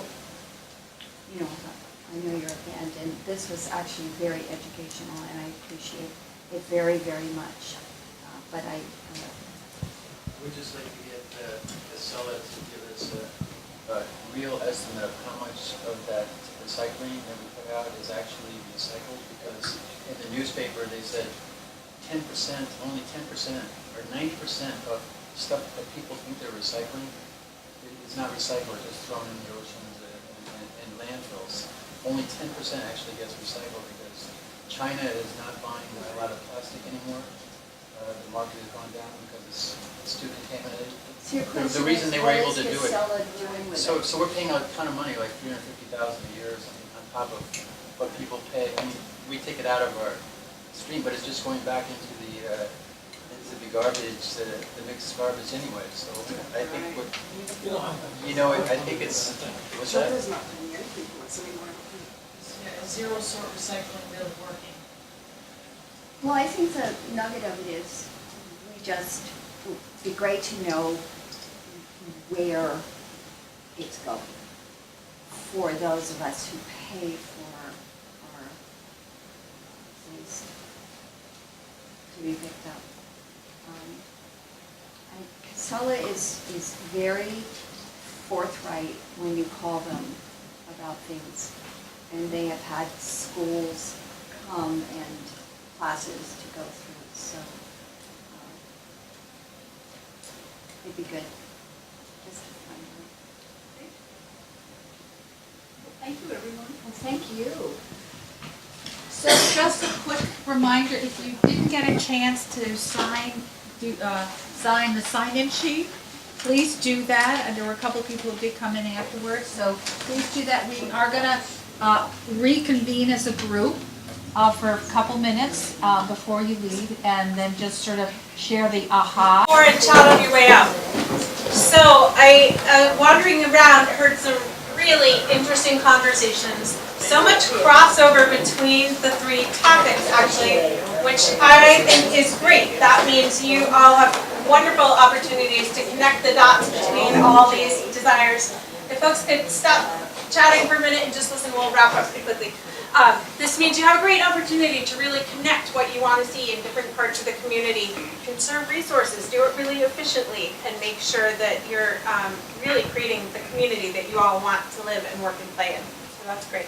I know you're a band, and this was actually very educational, and I appreciate it very, very much. But We'd just like to get Casella to give us a real estimate of how much of that recycling that we put out is actually recycled, because in the newspaper they said 10%, only 10% or 90% of stuff that people think they're recycling is not recycled, just thrown in the oceans and landfills. Only 10% actually gets recycled, because China is not buying a lot of plastic anymore. The market has gone down because it's too contaminated. so your question The reason is, they were what able is to do it. Casella doing with it? So we're paying a ton of money, like $350,000 a year or something, on top of what people pay. I mean, we take it out of our stream, but it's just going back into the garbage, the mixed garbage anyway. So I think what, I think it's, what's that? Shelter's not doing anything for us anymore. Yeah, zero sort recycling really working. Well, I think the nugget of it is, it'd be great to know where it's going for those of us who pay for our things to be picked up. And Casella is very forthright when you call them about things, and they have had schools come and classes to go through, so it'd be good. Just to find out. Thank you, everyone. Well, thank you. So just a quick reminder, if you didn't get a chance to sign the sign-in sheet, please do that. And there were a couple of people who did come in afterwards, so please do that. We are gonna reconvene as a group for a couple minutes before you leave, and then just sort of share the aha. Or and chat on your way out. So I, wandering around, heard some really interesting conversations. So much crossover between the three topics, actually, which I think is great. That means you all have wonderful opportunities to connect the dots between all these desires. If folks could stop chatting for a minute and just listen, we'll wrap up pretty quickly. This means you have a great opportunity to really connect what you want to see in different parts of the community, conserve resources, do it really efficiently, and make sure that you're really creating the community that you all want to live and work and play in. So that's great.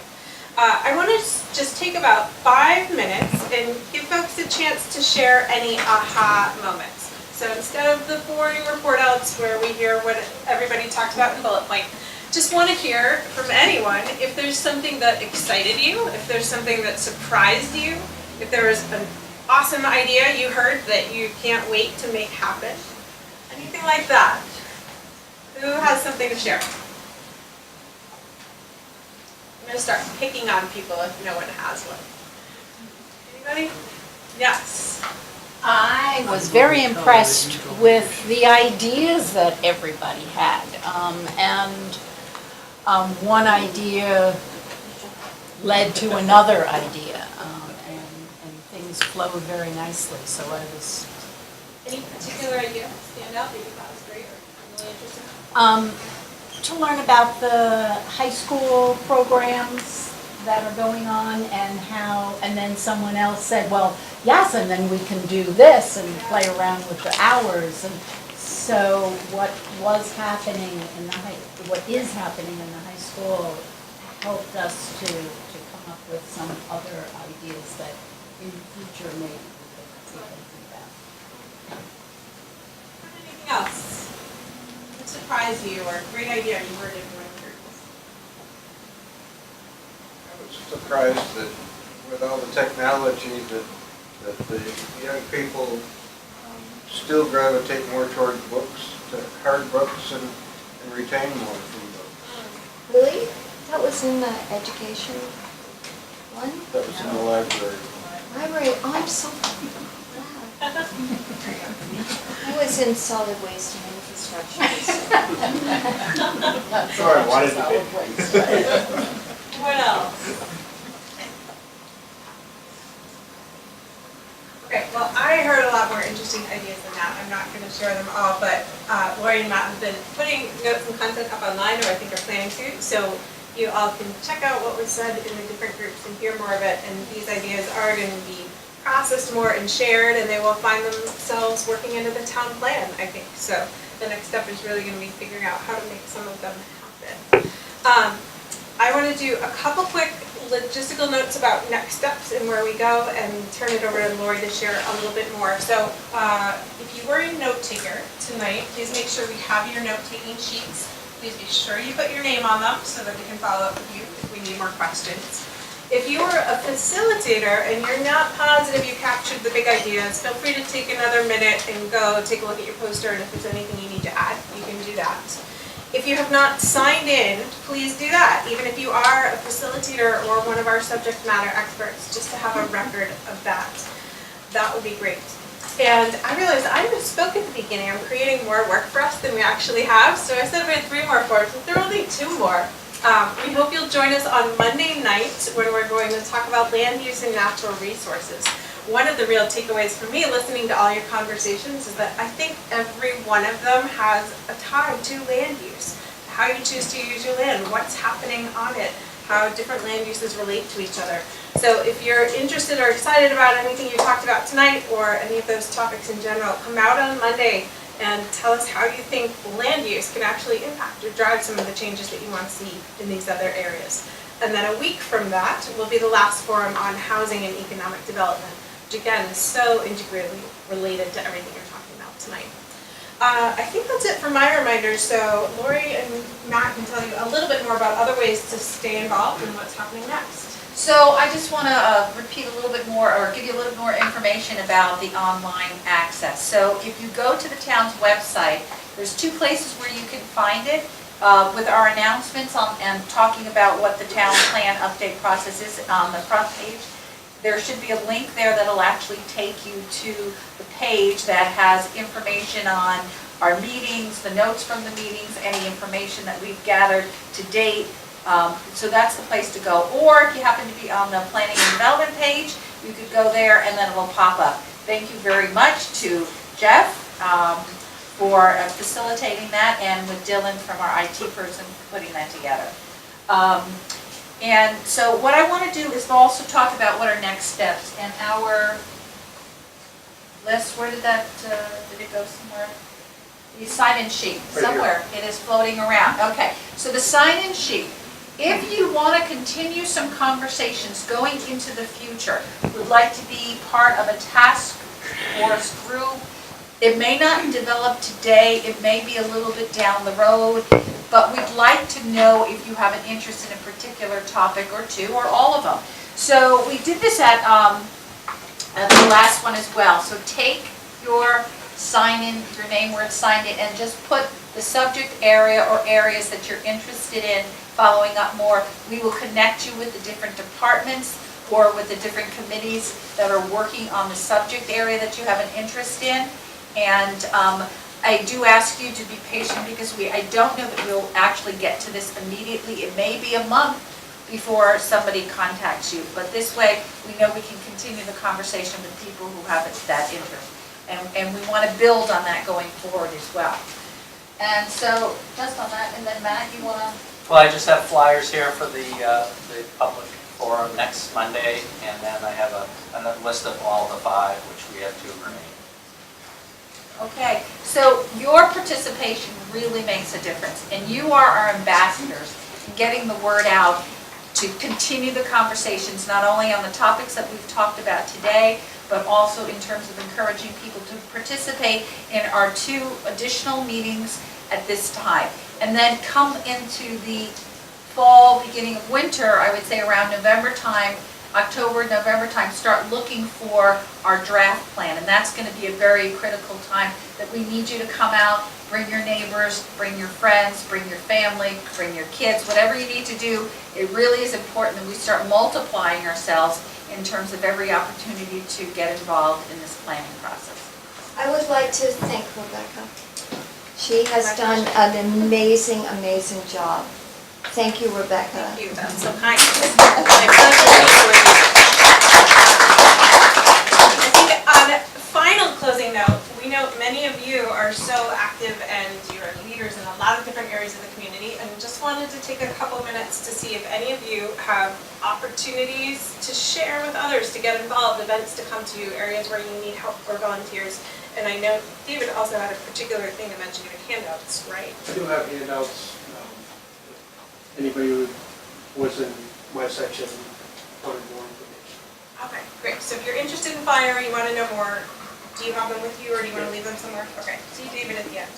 I want to just take about 5 minutes and give folks a chance to share any aha moments. So instead of the boring report outs where we hear what everybody talked about in bullet point, just want to hear from anyone if there's something that excited you, if there's something that surprised you, if there was an awesome idea you heard that you can't wait to make happen. Anything like that. Who has something to share? I'm going to start picking on people if no one has one. Anybody? Yes. I was very impressed with the ideas that everybody had. One idea led to another idea, and things flowed very nicely. So I was Any particular idea stand out that you thought was great or really interesting? to learn about the high school programs that are going on and then someone else said, well, yes, and then we can do this and play around with the hours. And so what is happening in the high school helped us to come up with some other ideas that in the future maybe we can do that. Anything else? What surprised you or great idea you heard in one group? I was surprised that with all the technology that the young people still gravitate more toward books, to hard books, and retain more from books. Really? That was in the education one? That was in the library. Library, oh, I'm so glad. I was in solid waste and infrastructure. Sure, I wanted to be. What else? Okay, well, I heard a lot more interesting ideas than that. I'm not going to share them all, but Lori and Matt have been putting notes and content up online, or I think are planning to, so you all can check out what was said in the different groups and hear more of it, and these ideas are going to be processed more and shared, and they will find themselves working into the town plan, I think. So the next step is really going to be figuring out how to make some of them happen. I want to do a couple quick logistical notes about next steps and where we go, and turn it over to Lori to share a little bit more. So if you were a note taker tonight, please make sure we have your note-taking sheets. Please be sure you put your name on them so that we can follow up with you if we need more questions. If you were a facilitator and you're not positive you captured the big ideas, feel free to take another minute and go take a look at your poster, and if there's anything you need to add, you can do that. If you have not signed in, please do that, even if you are a facilitator or one of our subject matter experts, just to have a record of that. That would be great. And I realized I misspoke at the beginning. I'm creating more work for us than we actually have, so I said we had 3 more forms, but there are only 2 more. We hope you'll join us on Monday night when we're going to talk about land use and natural resources. One of the real takeaways for me listening to all your conversations is that I think every one of them has a tie to land use. How you choose to use your land, what's happening on it, how different land uses relate to each other. So if you're interested or excited about anything you talked about tonight or any of those topics in general, come out on Monday and tell us how you think land use can actually impact or drive some of the changes that you want to see in these other areas. And then a week from that will be the last forum on housing and economic development, which again is so integrally related to everything you're talking about tonight. I think that's it for my reminders. So Lori and Matt can tell you a little bit more about other ways to stay involved and what's happening next. So I just want to repeat a little bit more, or give you a little more information about the online access. So if you go to the town's website, there's 2 places where you can find it. With our announcements and talking about what the town plan update process is on the front page, there should be a link there that'll actually take you to the page that has information on our meetings, the notes from the meetings, any information that we've gathered to date. So that's the place to go. Or if you happen to be on the planning and development page, you could go there and then it will pop up. Thank you very much to Jeff for facilitating that, and with Dylan from our IT person putting that together. And so what I want to do is also talk about what are next steps and our list. Where did that, did it go somewhere? The sign-in sheet, Right here. somewhere, it is floating around. Okay, so the sign-in sheet. If you want to continue some conversations going into the future, would like to be part of a task force group, it may not develop today, it may be a little bit down the road, but we'd like to know if you have an interest in a particular topic or two, or all of them. So we did this at the last one as well. So take your sign-in, your name where it's signed in, and just put the subject area or areas that you're interested in following up more. We will connect you with the different departments or with the different committees that are working on the subject area that you have an interest in. And I do ask you to be patient because I don't know that we'll actually get to this immediately. It may be a month before somebody contacts you, but this way we know we can continue the conversation with people who have that interest. And we want to build on that going forward as well. And so, just on that, and then Matt, you want to? Well, I just have flyers here for the public forum next Monday, and then I have a list of all the 5, which we have 2 remaining. Okay, so your participation really makes a difference, and you are our ambassadors in getting the word out to continue the conversations, not only on the topics that we've talked about today, but also in terms of encouraging people to participate in our 2 additional meetings at this time. And then come into the fall, beginning of winter, I would say around November time, October, November time, start looking for our draft plan. And that's going to be a very critical time that we need you to come out, bring your neighbors, bring your friends, bring your family, bring your kids, whatever you need to do. It really is important that we start multiplying ourselves in terms of every opportunity to get involved in this planning process. I would like to thank Rebecca. She has done an amazing, amazing job. Thank you, Rebecca. Thank you, that's so kind. I think on a final closing note, we know many of you are so active and you're leaders in a lot of different areas of the community, and just wanted to take a couple minutes to see if any of you have opportunities to share with others, to get involved, events to come to, areas where you need help or volunteers. And I know David also had a particular thing to mention, you had handouts, right? I do have handouts. Anybody who was in my section wanted more information. Okay, great. So if you're interested in fire, you want to know more, do you have them with you or do you want to leave them somewhere? Okay, see David at the end.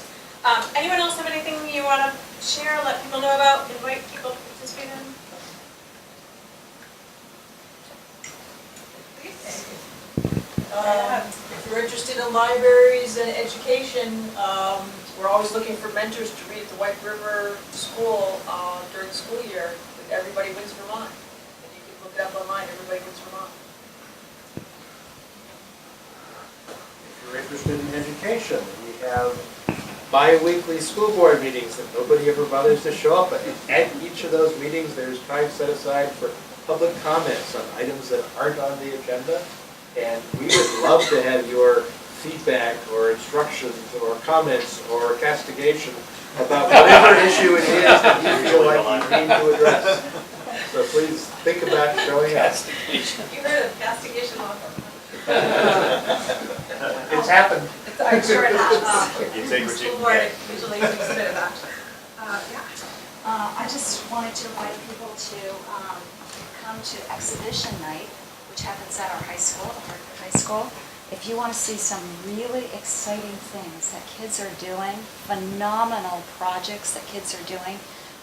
Anyone else have anything you want to share, let people know about, invite people to participate in? If you're interested in libraries and education, we're always looking for mentors to read at the White River School during the school year with Everybody Wins Vermont. And you can look it up online, Everybody Wins Vermont. If you're interested in education, we have bi-weekly school board meetings that nobody ever bothers to show up at. At each of those meetings, there's time set aside for public comments on items that aren't on the agenda. And we would love to have your feedback or instructions or comments or castigation about whatever issue it is that you feel like you need to address. So please think about showing up. You heard of castigation law? It's happened. I'm sure it has. You take what you School can board get. usually takes a bit of action. Yeah. I just wanted to invite people to come to exhibition night, which happens at our high school, Hartford High School. If you want to see some really exciting things that kids are doing, phenomenal projects that kids are doing,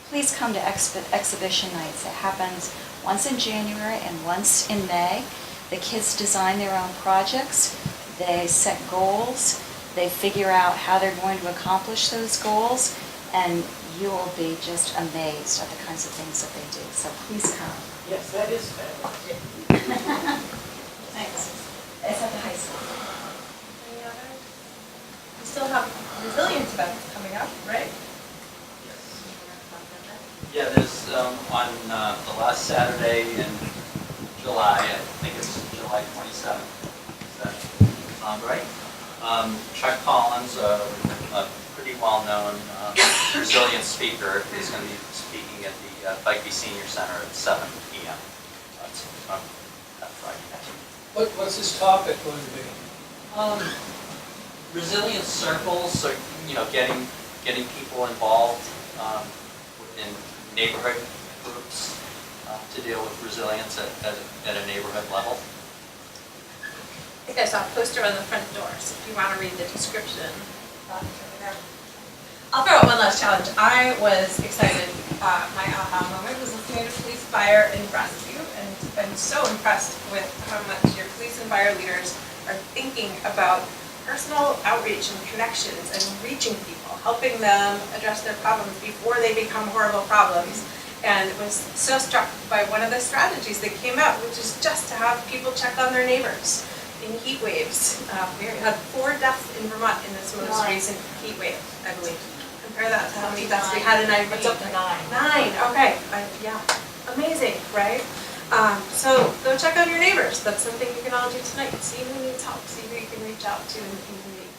please come to exhibition nights. It happens once in January and once in May. The kids design their own projects, they set goals, they figure out how they're going to accomplish those goals, and you will be just amazed at the kinds of things that they do. So please come. Yes, that is fabulous. Thanks. It's at the high school. Any other? We still have resilience events coming up, right? Yeah, there's on the last Saturday in July, I think it's July 27th. Does that sound right? Chuck Collins, a pretty well-known resilience speaker, is going to be speaking speaking at the Bikey Senior Center at 7 p.m. That's on that Friday next week. What's this topic going to be? Resilience circles, so, getting people involved in neighborhood groups to deal with resilience at a neighborhood level. I think I saw a poster on the front door, so if you want to read the description. I'll throw out one last challenge. I was excited. My aha moment was listening to police, fire, and rescue, and I'm so impressed with how much your police and fire leaders are thinking about personal outreach and connections and reaching people, helping them address their problems before they become horrible problems. And was so struck by one of the strategies that came out, which is just to have people check on their neighbors in heat waves. We had 4 deaths in Vermont in this most recent heat wave, I believe. Compare that to how many deaths we had in what's up to 9. Okay, yeah, amazing, right? So go check on your neighbors. That's something you can all do tonight. See who needs help. See who you can reach out to in the community.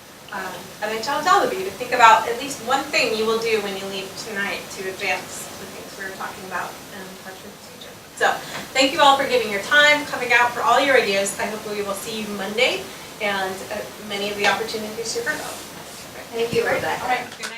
And I challenge all of you to think about at least one thing you will do when you leave tonight to advance the things we were talking about in Hartford's future. So thank you all for giving your time, coming out, for all your ideas. I hope we will see you Monday and many of the opportunities you heard of. Thank you very much. All right, good night.